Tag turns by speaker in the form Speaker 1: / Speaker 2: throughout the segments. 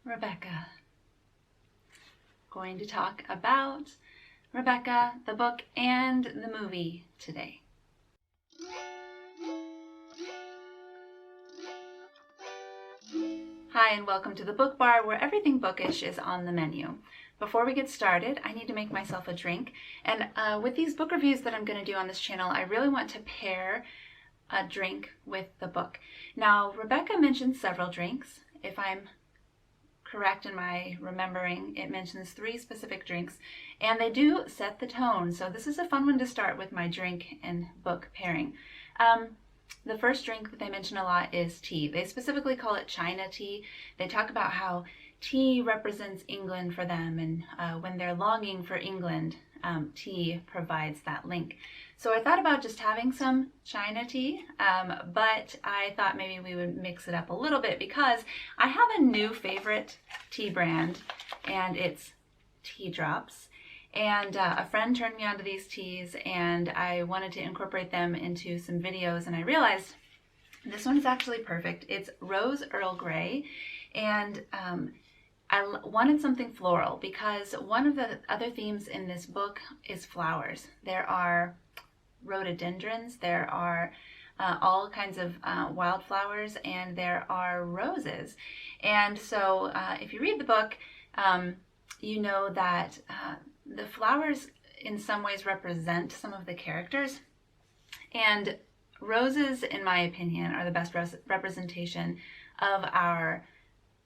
Speaker 1: Rebecca. Going to talk about Rebecca, the book, and the movie today. Hi, and welcome to the Book Bar, where everything bookish is on the menu. Before we get started, I need to make myself a drink. And with these book reviews that I'm going to do on this channel, I really want to pair a drink with the book. Now, Rebecca mentions several drinks. If I'm correct in my remembering, it mentions 3 specific drinks, and they do set the tone. So this is a fun one to start with my drink and book pairing. The first drink that they mention a lot is tea. They specifically call it China tea. They talk about how tea represents England for them, and when they're longing for England, tea provides that link. So I thought about just having some China tea, but I thought maybe we would mix it up a little bit because I have a new favorite tea brand, and it's tea drops. And a friend turned me onto these teas, and I wanted to incorporate them into some videos, and I realized this one is actually perfect. It's Rose Earl Grey, and I wanted something floral because one of the other themes in this book is flowers. There are rhododendrons, there are all kinds of wildflowers, and there are roses. And so if you read the book, you know that the flowers in some ways represent some of the characters, and roses, in my opinion, are the best representation of our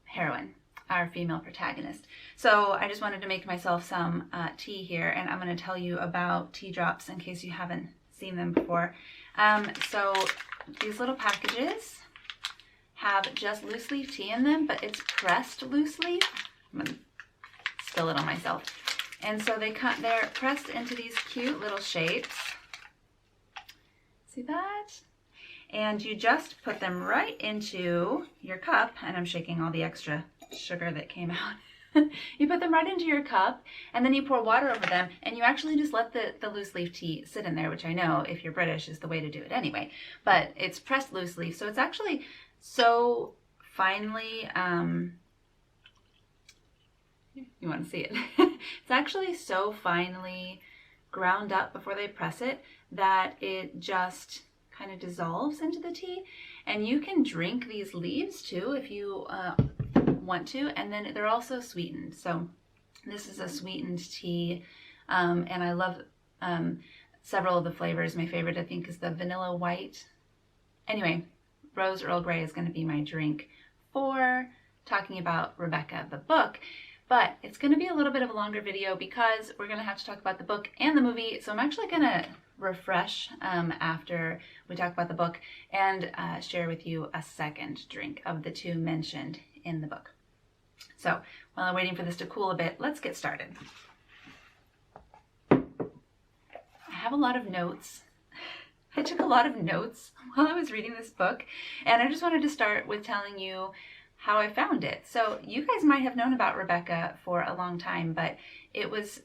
Speaker 1: heroine, our female protagonist. So I just wanted to make myself some tea here, and I'm going to tell you about tea drops in case you haven't seen them before. So these little packages have just loose leaf tea in them, but it's pressed loose leaf. I'm going to spill it on myself. And so they're pressed into these cute little shapes. See that? And you just put them right into your cup, and I'm shaking all the extra sugar that came out. You put them right into your cup, and then you pour water over them, and you actually just let the loose leaf tea sit in there, which I know, if you're British, is the way to do it anyway. But it's pressed loose leaf, so it's actually so finely, you want to see it. It's actually so finely ground up before they press it that it just kind of dissolves into the tea. And you can drink these leaves too if you want to, and then they're also sweetened. So this is a sweetened tea, and I love several of the flavors. My favorite, I think, is the vanilla white. Anyway, Rose Earl Grey is going to be my drink for talking about Rebecca, the book. But it's going to be a little bit of a longer video because we're going to have to talk about the book and the movie. So I'm actually going to refresh after we talk about the book and share with you a second drink of the 2 mentioned in the book. So while I'm waiting for this to cool a bit, let's get started. I have a lot of notes. I took a lot of notes while I was reading this book, and I just wanted to start with telling you how I found it. So you guys might have known about Rebecca for a long time, but it was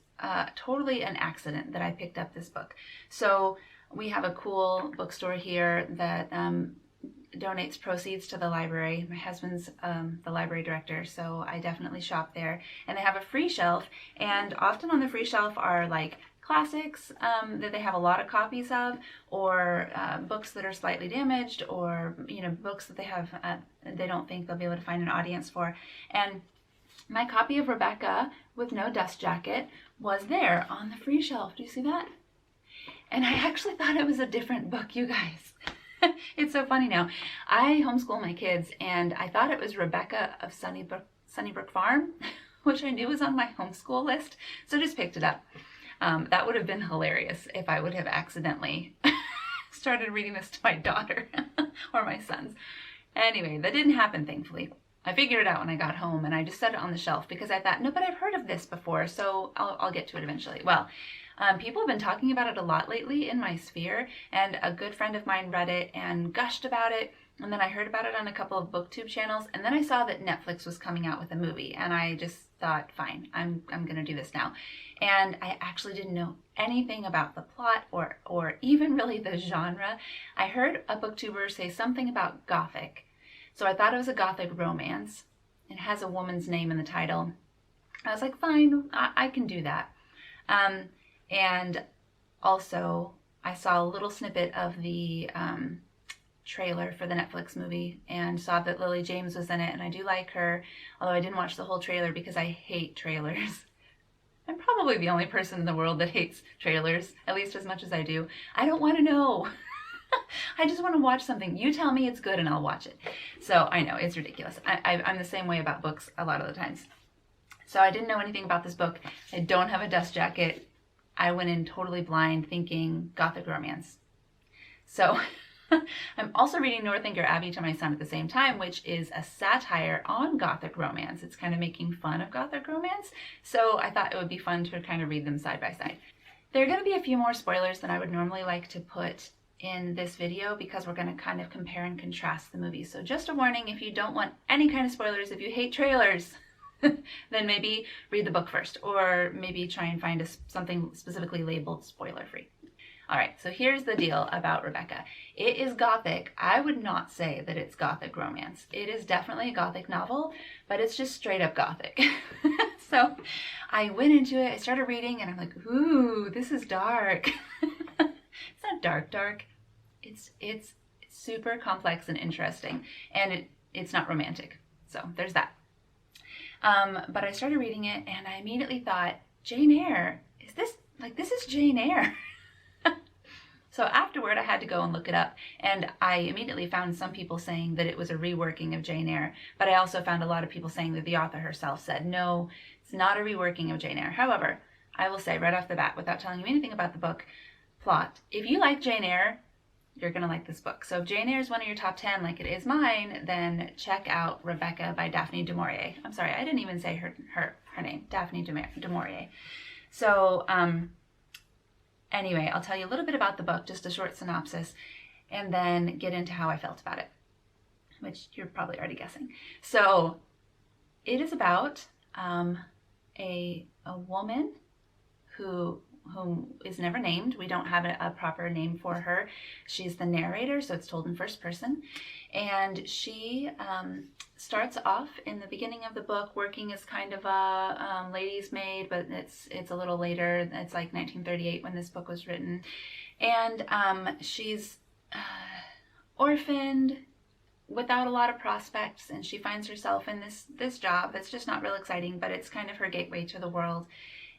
Speaker 1: totally an accident that I picked up this book. So we have a cool bookstore here that donates proceeds to the library. My husband's the library director, so I definitely shop there. And they have a free shelf, and often on the free shelf are like classics that they have a lot of copies of, or books that are slightly damaged, or books that they have they don't think they'll be able to find an audience for. And my copy of Rebecca with No Dust Jacket was there on the free shelf. Do you see that? And I actually thought it was a different book, you guys. It's so funny now. I homeschool my kids, and I thought it was Rebecca of Sunnybrook Farm, which I knew was on my homeschool list, so I just picked it up. That would have been hilarious if I would have accidentally started reading this to my daughter or my sons. Anyway, that didn't happen, thankfully. I figured it out when I got home, and I just set it on the shelf because I thought, no, but I've heard of this before, so I'll get to it eventually. Well, people have been talking about it a lot lately in my sphere, and a good friend of mine read it and gushed about it, and then I heard about it on a couple of booktube channels, and then I saw that Netflix was coming out with a movie, and I just thought, fine, I'm gonna do this now. And I actually didn't know anything about the plot or even really the genre. I heard a booktuber say something about Gothic, so I thought it was a Gothic romance, It has a woman's name in the title. I was like, fine, I can do that. And also, I saw a little snippet of the trailer for the Netflix movie and saw that Lily James was in it, and I do like her, although I didn't watch the whole trailer because I hate trailers. I'm probably the only person in the world that hates trailers, at least as much as I do. I don't want to know. I just want to watch something. You tell me it's good and I'll watch it. So I know, it's ridiculous. I'm the same way about books a lot of the times. So I didn't know anything about this book. I don't have a dust jacket. I went in totally blind thinking Gothic romance. So I'm also reading Northanger Abbey to my son at the same time, which is a satire on Gothic romance. It's kind of making fun of Gothic romance. So I thought it would be fun to kind of read them side by side. There are going to be a few more spoilers than I would normally like to put in this video because we're going to kind of compare and contrast the movies. So just a warning, if you don't want any kind of spoilers, if you hate trailers, then maybe read the book first, or maybe try and find something specifically labeled spoiler free. All right, so here's the deal about Rebecca. It is Gothic. I would not say that it's Gothic romance. It is definitely a Gothic novel, but it's just straight up Gothic. So I went into it, I started reading, and I'm like, ooh, this is dark. It's not dark. It's super complex and interesting, and it's not romantic. So there's that. But I started reading it, and I immediately thought, Jane Eyre, this is Jane Eyre. So afterward, I had to go and look it up, and I immediately found some people saying that it was a reworking of Jane Eyre, but I also found a lot of people saying that the author herself said, no, it's not a reworking of Jane Eyre. However, I will say right off the bat, without telling you anything about the book plot, if you like Jane Eyre, you're going to like this book. So if Jane Eyre is one of your top 10, like it is mine, then check out Rebecca by Daphne du Maurier. I'm sorry, I didn't even say her name, Daphne du Maurier. So, anyway, I'll tell you a little bit about the book, just a short synopsis, and then get into how I felt about it, which you're probably already guessing. So it is about a woman whom is never named. We don't have a proper name for her. She's the narrator, so it's told in first person. And she starts off in the beginning of the book working as kind of a lady's maid, but it's a little later. It's like 1938 when this book was written. And she's orphaned, without a lot of prospects, and she finds herself in this job that's just not real exciting, but it's kind of her gateway to the world.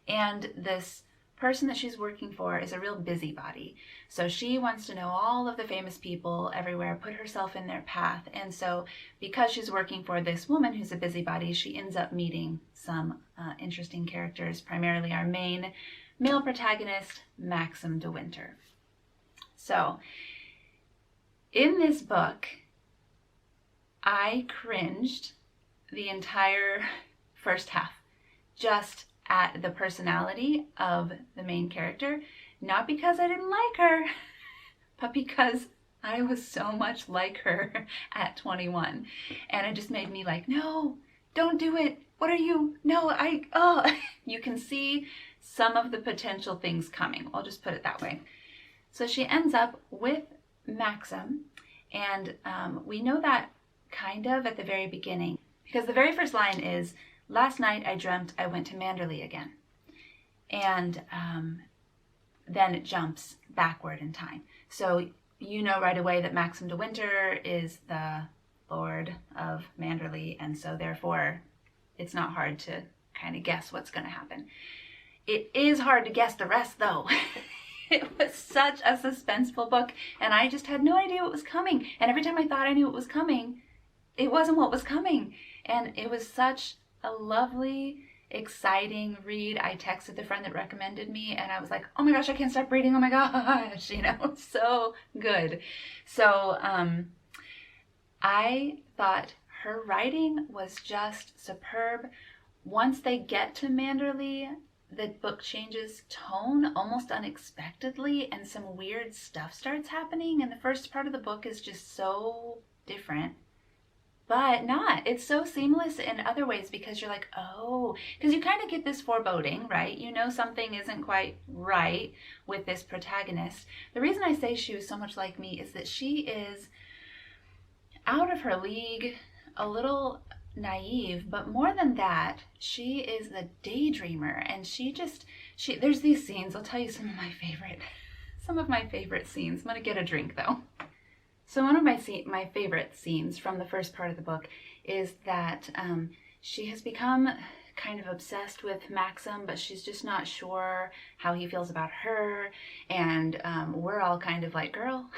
Speaker 1: And this person that she's working for is a real busybody. So she wants to know all of the famous people everywhere, put herself in their path. And so because she's working for this woman who's a busybody, she ends up meeting some interesting characters, primarily our main male protagonist, Maxim de Winter. So in this book, I cringed the entire first half, just at the personality of the main character, not because I didn't like her, but because I was so much like her at 21. And it just made me like, no, don't do it. What are you? No, you can see some of the potential things coming. I'll just put it that way. So she ends up with Maxim, and we know that kind of at the very beginning, because the very first line is, last night I dreamt I went to Manderley again. And then it jumps backward in time. So you know right away that Maxim de Winter is the Lord of Manderley, and so therefore it's not hard to kind of guess what's going to happen. It is hard to guess the rest, though. It was such a suspenseful book, and I just had no idea what was coming. And every time I thought I knew what was coming, it wasn't what was coming. And it was such a lovely, exciting read. I texted the friend that recommended me, and I was like, oh my gosh, I can't stop reading. Oh my gosh, so good. So I thought her writing was just superb. Once they get to Manderley, the book changes tone almost unexpectedly, and some weird stuff starts happening, and the first part of the book is just so different. But not. It's so seamless in other ways, because you're like, oh, because you kind of get this foreboding, right? You know something isn't quite right with this protagonist. The reason I say she was so much like me is that she is out of her league, a little naive, but more than that, she is a daydreamer, and there's these scenes. I'll tell you some of my favorite scenes. I'm gonna get a drink though. So one of my favorite scenes from the first part of the book is that she has become kind of obsessed with Maxim, but she's just not sure how he feels about her, and we're all kind of like, girl,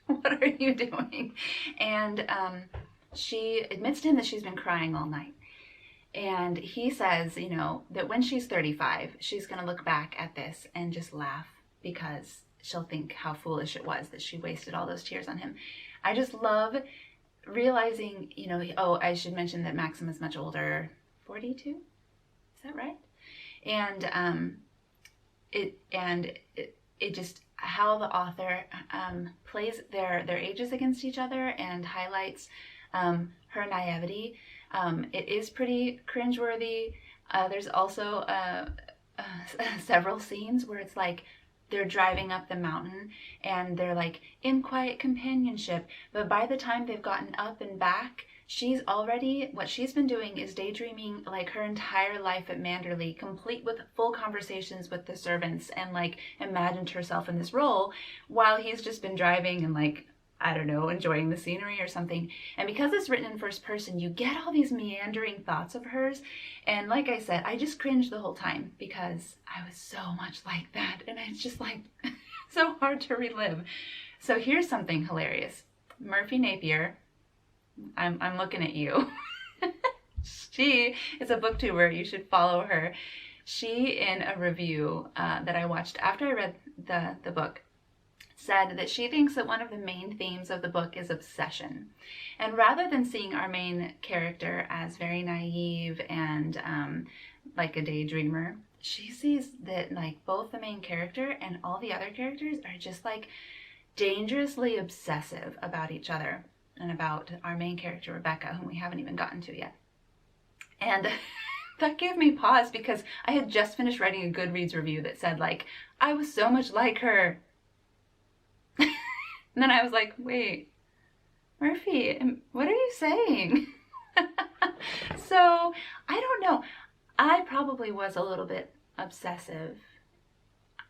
Speaker 1: what are you doing? And she admits to him that she's been crying all night. And he says, that when she's 35, she's going to look back at this and just laugh because she'll think how foolish it was that she wasted all those tears on him. I just love realizing, I should mention that Maxim is much older, 42? Is that right? And it just how the author plays their ages against each other and highlights her naivety. It is pretty cringeworthy. There's also several scenes where it's like they're driving up the mountain and they're like in quiet companionship, but by the time they've gotten up and back, what she's been doing is daydreaming like her entire life at Manderley, complete with full conversations with the servants, and like imagined herself in this role while he's just been driving and like, I don't know, enjoying the scenery or something. And because it's written in first person, you get all these meandering thoughts of hers. And like I said, I just cringed the whole time because I was so much like that. And it's just like so hard to relive. So here's something hilarious. Murphy Napier, I'm looking at you. She is a booktuber. You should follow her. She, in a review that I watched after I read the book, said that she thinks that one of the main themes of the book is obsession. And rather than seeing our main character as very naive and like a daydreamer, she sees that like both the main character and all the other characters are just like dangerously obsessive about each other and about our main character, Rebecca, whom we haven't even gotten to yet. And that gave me pause because I had just finished writing a Goodreads review that said like, I was so much like her. And then I was like, wait, Murphy, what are you saying? So, I don't know. I probably was a little bit obsessive.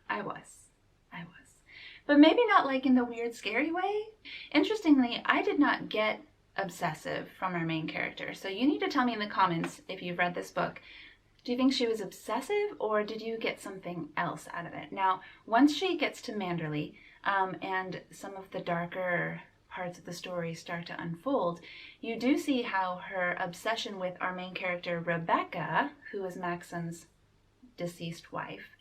Speaker 1: I was. But maybe not like in the weird, scary way. Interestingly, I did not get obsessive from our main character. So you need to tell me in the comments if you've read this book. Do you think she was obsessive or did you get something else out of it? Now, once she gets to Manderley, and some of the darker parts of the story start to unfold, you do see how her obsession with our main character, Rebecca, who is Maxim's deceased wife,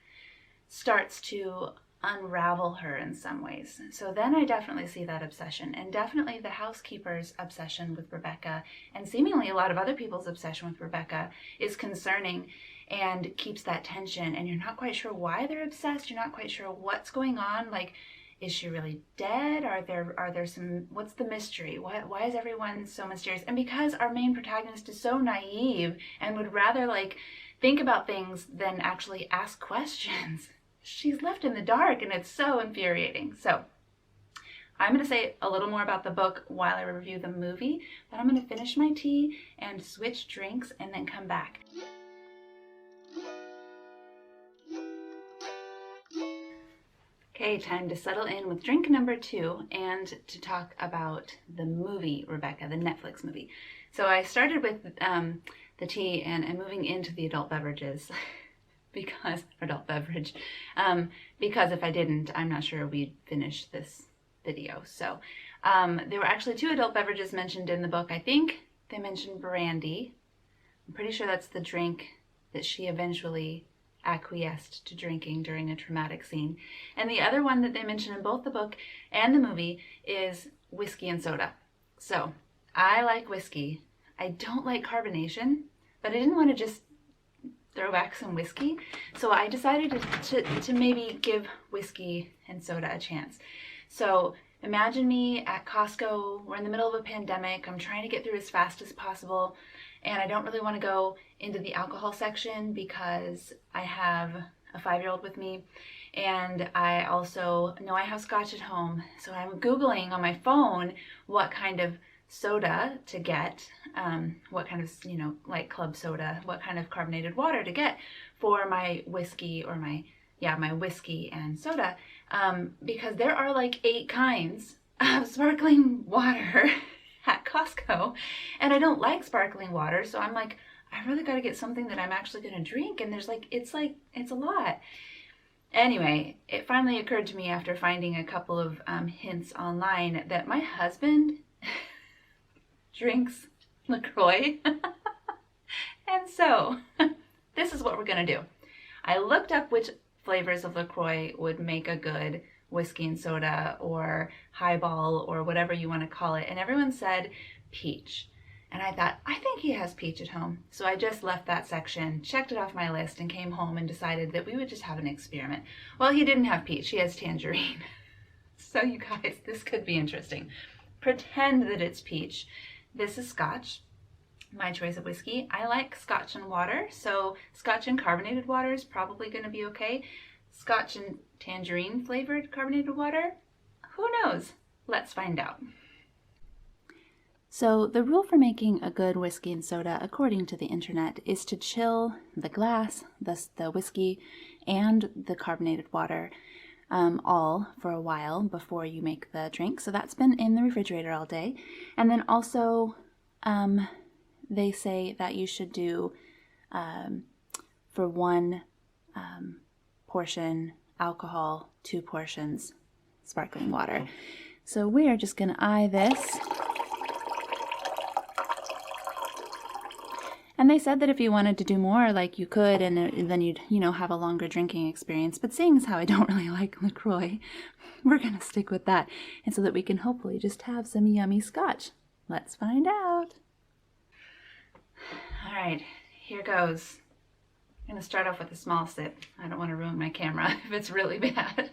Speaker 1: starts to unravel her in some ways. So then I definitely see that obsession, and definitely the housekeeper's obsession with Rebecca, and seemingly a lot of other people's obsession with Rebecca, is concerning and keeps that tension, and you're not quite sure why they're obsessed. You're not quite sure what's going on. Like, is she really dead? Are there some, what's the mystery? Why is everyone so mysterious? And because our main protagonist is so naive and would rather like think about things than actually ask questions, she's left in the dark, and it's so infuriating. So I'm going to say a little more about the book while I review the movie, but I'm going to finish my tea and switch drinks and then come back. Okay, time to settle in with drink number 2 and to talk about the movie Rebecca, the Netflix movie. So I started with the tea and I'm moving into the adult beverages because if I didn't, I'm not sure we'd finish this video. So there were actually 2 adult beverages mentioned in the book. I think they mentioned brandy. I'm pretty sure that's the drink that she eventually acquiesced to drinking during a traumatic scene. And the other one that they mention in both the book and the movie is whiskey and soda. So I like whiskey. I don't like carbonation, but I didn't want to just throw back some whiskey. So I decided to maybe give whiskey and soda a chance. So imagine me at Costco. We're in the middle of a pandemic. I'm trying to get through as fast as possible. And I don't really want to go into the alcohol section because I have a 5-year-old with me. And I also know I have scotch at home. So I'm Googling on my phone what kind of soda to get, what kind of, like club soda, what kind of carbonated water to get for my whiskey or my whiskey and soda, because there are like 8 kinds of sparkling water at Costco, and I don't like sparkling water, so I'm like, I really got to get something that I'm actually going to drink, and it's a lot. Anyway, it finally occurred to me after finding a couple of hints online that my husband drinks LaCroix. And so this is what we're going to do. I looked up which flavors of LaCroix would make a good whiskey and soda or highball or whatever you want to call it. And everyone said peach. And I thought, I think he has peach at home. So I just left that section, checked it off my list, and came home and decided that we would just have an experiment. Well, he didn't have peach. He has tangerine. So you guys, this could be interesting. Pretend that it's peach. This is Scotch, my choice of whiskey. I like Scotch and water, so Scotch and carbonated water is probably going to be okay. Scotch and tangerine flavored carbonated water? Who knows? Let's find out. So the rule for making a good whiskey and soda, according to the internet, is to chill the glass, thus the whiskey, and the carbonated water all for a while before you make the drink. So that's been in the refrigerator all day. And then also they say that you should do for 1 portion alcohol, 2 portions sparkling water. So we are just going to eye this. And they said that if you wanted to do more, like you could, and then you'd, have a longer drinking experience. But seeing as how I don't really like LaCroix, we're going to stick with that. And so that we can hopefully just have some yummy Scotch. Let's find out. All right, here goes. I'm going to start off with a small sip. I don't want to ruin my camera if it's really bad.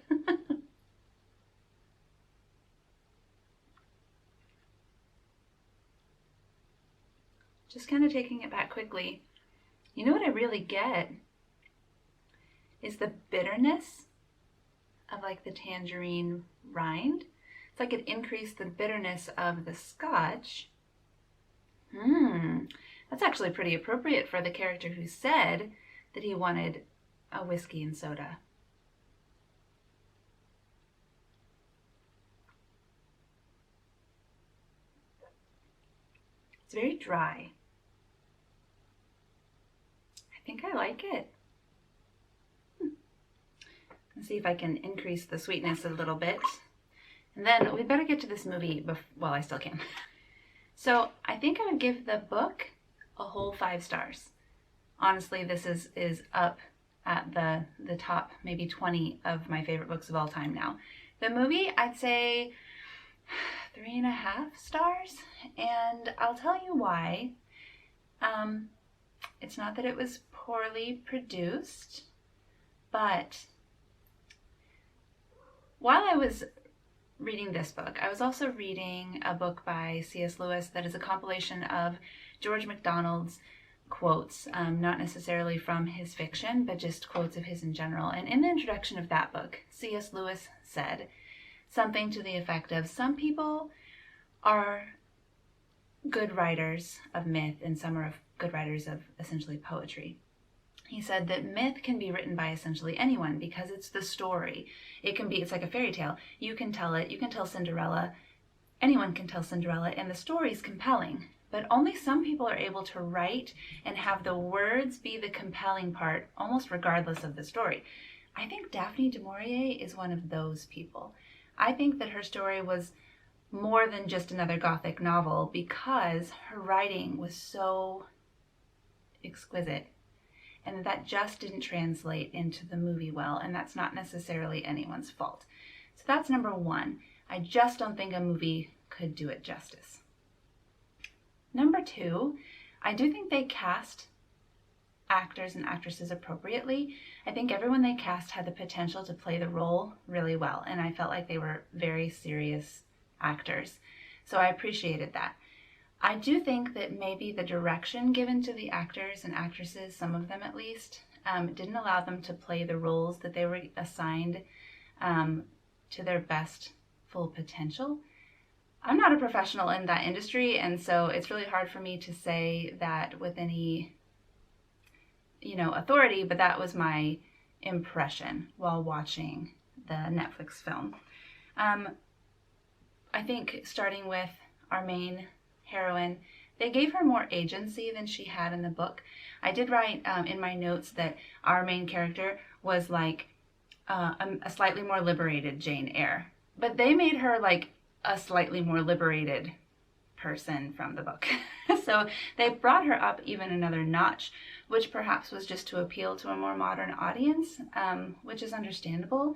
Speaker 1: Just kind of taking it back quickly. You know what I really get is the bitterness of like the tangerine rind. It's like it increased the bitterness of the Scotch. That's actually pretty appropriate for the character who said that he wanted a whiskey and soda. It's very dry. I think I like it. Let's see if I can increase the sweetness a little bit. And then we better get to this movie well, I still can. So I think I would give the book a whole 5 stars. Honestly, this is up at the top, maybe 20 of my favorite books of all time now. The movie, I'd say 3.5 stars, and I'll tell you why. It's not that it was poorly produced, but while I was reading this book, I was also reading a book by C.S. Lewis that is a compilation of George MacDonald's quotes, not necessarily from his fiction, but just quotes of his in general. And in the introduction of that book, C.S. Lewis said something to the effect of, some people are good writers of myth and some are good writers of essentially poetry. He said that myth can be written by essentially anyone because it's the story. It's like a fairy tale. You can tell it, you can tell Cinderella, anyone can tell Cinderella, and the story's compelling. But only some people are able to write and have the words be the compelling part, almost regardless of the story. I think Daphne du Maurier is one of those people. I think that her story was more than just another Gothic novel because her writing was so exquisite. And that just didn't translate into the movie well, and that's not necessarily anyone's fault. So that's number 1. I just don't think a movie could do it justice. Number 2, I do think they cast actors and actresses appropriately. I think everyone they cast had the potential to play the role really well, and I felt like they were very serious actors. So I appreciated that. I do think that maybe the direction given to the actors and actresses, some of them at least, didn't allow them to play the roles that they were assigned to their best full potential. I'm not a professional in that industry, and so it's really hard for me to say that with any, authority, but that was my impression while watching the Netflix film. I think starting with our main heroine, they gave her more agency than she had in the book. I did write in my notes that our main character was like a slightly more liberated Jane Eyre, but they made her like a slightly more liberated person from the book. So they brought her up even another notch, which perhaps was just to appeal to a more modern audience, which is understandable.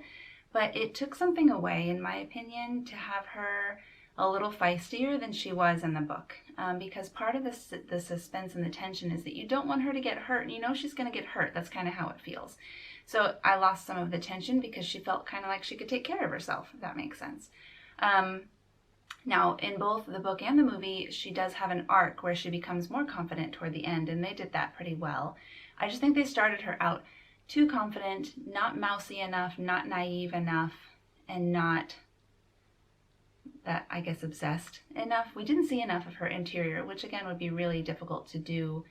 Speaker 1: But it took something away, in my opinion, to have her a little feistier than she was in the book. Because part of the suspense and the tension is that you don't want her to get hurt. You know she's going to get hurt. That's kind of how it feels. So I lost some of the tension because she felt kind of like she could take care of herself, if that makes sense. Now, in both the book and the movie, she does have an arc where she becomes more confident toward the end, and they did that pretty well. I just think they started her out too confident, not mousy enough, not naive enough, and not that, I guess, obsessed enough. We didn't see enough of her interior, which again would be really difficult to do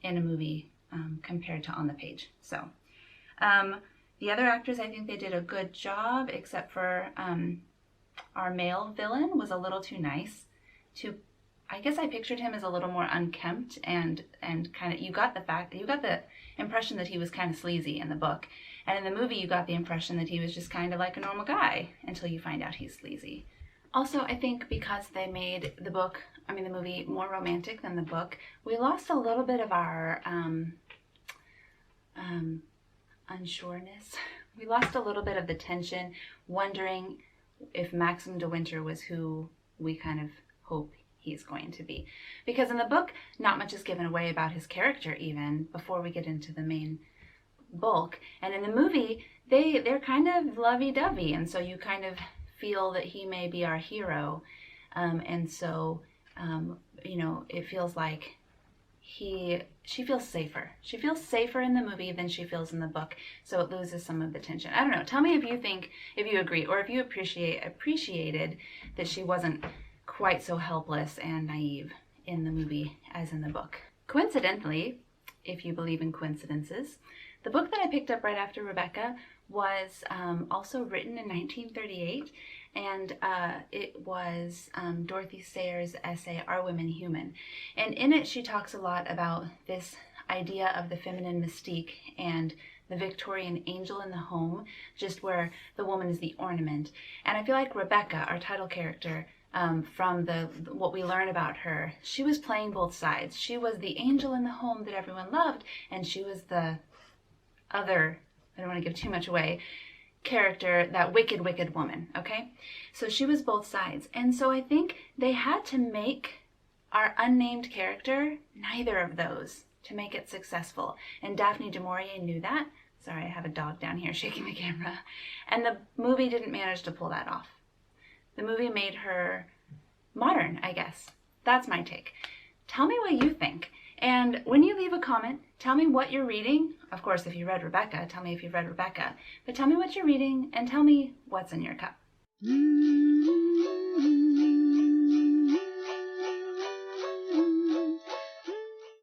Speaker 1: in a movie compared to on the page. So the other actors, I think they did a good job, except for our male villain was a little too nice. I guess I pictured him as a little more unkempt and kind of, you got the impression that he was kind of sleazy in the book, and in the movie you got the impression that he was just kind of like a normal guy until you find out he's sleazy. Also, I think because they made the movie more romantic than the book, we lost a little bit of our unsureness. We lost a little bit of the tension, wondering if Maxim de Winter was who we kind of hope he's going to be. Because in the book, not much is given away about his character even before we get into the main bulk. And in the movie, they're kind of lovey-dovey, and so you kind of feel that he may be our hero. And so, it feels like she feels safer. She feels safer in the movie than she feels in the book, so it loses some of the tension. I don't know. Tell me if you agree, or if you appreciated that she wasn't quite so helpless and naive in the movie as in the book. Coincidentally, if you believe in coincidences, the book that I picked up right after Rebecca was also written in 1938, and it was Dorothy Sayers' essay, Are Women Human? And in it she talks a lot about this idea of the feminine mystique and the Victorian angel in the home, just where the woman is the ornament. And I feel like Rebecca, our title character, from what we learn about her, she was playing both sides. She was the angel in the home that everyone loved, and she was the other, I don't want to give too much away, character, that wicked woman, okay? So she was both sides. And so I think they had to make our unnamed character neither of those to make it successful. And Daphne du Maurier knew that. Sorry, I have a dog down here shaking the camera. And the movie didn't manage to pull that off. The movie made her modern, I guess. That's my take. Tell me what you think. And when you leave a comment, tell me what you're reading. Of course, if you read Rebecca, tell me if you've read Rebecca. But tell me what you're reading and tell me what's in your cup.